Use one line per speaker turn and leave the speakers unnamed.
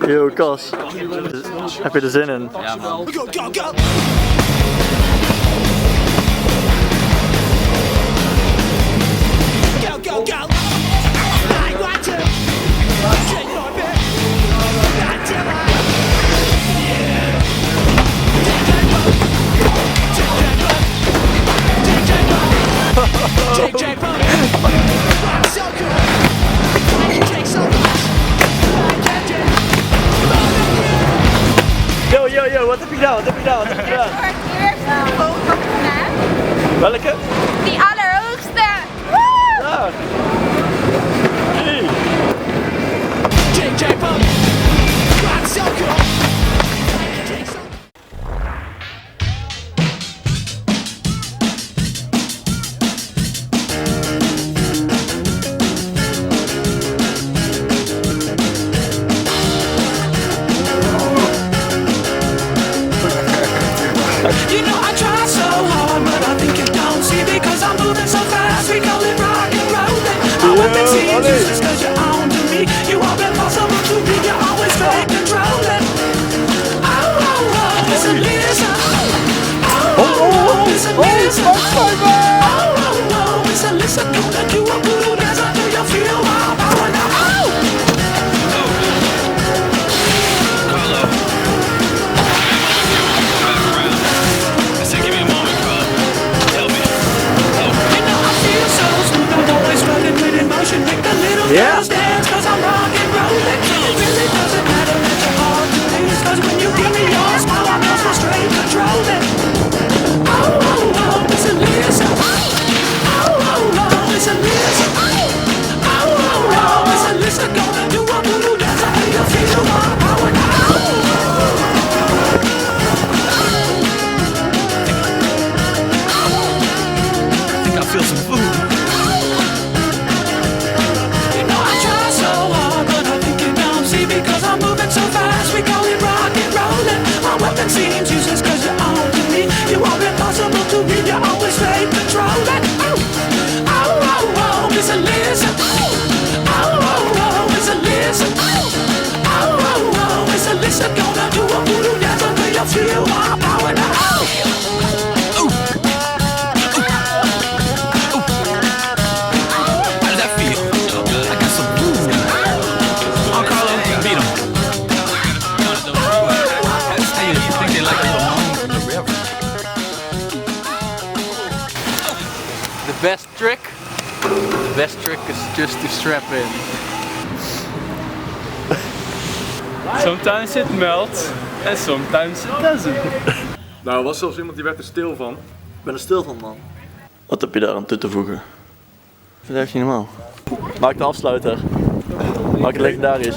Yo, Kas. Heb je er zin in?
Ja, man.
Yo, wat heb je gedaan? Welke?
Die allerhoogste!
Daar! Hey.
You know I try so hard, but I think you don't see because I'm moving so fast. We call it rock and rolling. My weapon seems useless because you're on to me. You are impossible to be. You're always fake controlling. Oh, oh, oh, it's a lizard. Oh, oh, oh, it's a lizard. Oh, oh, oh, it's a lizard. Gonna do a voodoo dance until you feel my power now.
Yeah.
Dance cause I'm rock and rolling. It really doesn't matter that you're hard to please, cause when you give me your smile, I'm also straight controlling. Oh, oh, oh, it's a lizard. Oh, oh, oh, it's a lizard. Oh, oh, oh, it's a lizard. Gonna do a voodoo dance until you feel my power now. I think I feel some food. Because I'm moving so fast, we call it rock and rolling. My weapon seems useless cause you're on to me. You are impossible to read, you're always fake controlling. Oh, oh, oh, oh, it's a lizard. Oh, oh, oh, it's a lizard. Oh, oh, oh, it's a lizard. Gonna do a voodoo dance until you feel my power now. How does that feel? I got some food.
The best trick is just to strap in.
Sometimes it melts and sometimes it doesn't.
Nou, er was zelfs iemand die werd er stil van.
Ik ben er stil van, man. Wat heb je daar aan toe te voegen? Ik vind het echt niet normaal. Maak de afsluiter. Maak het legendarisch.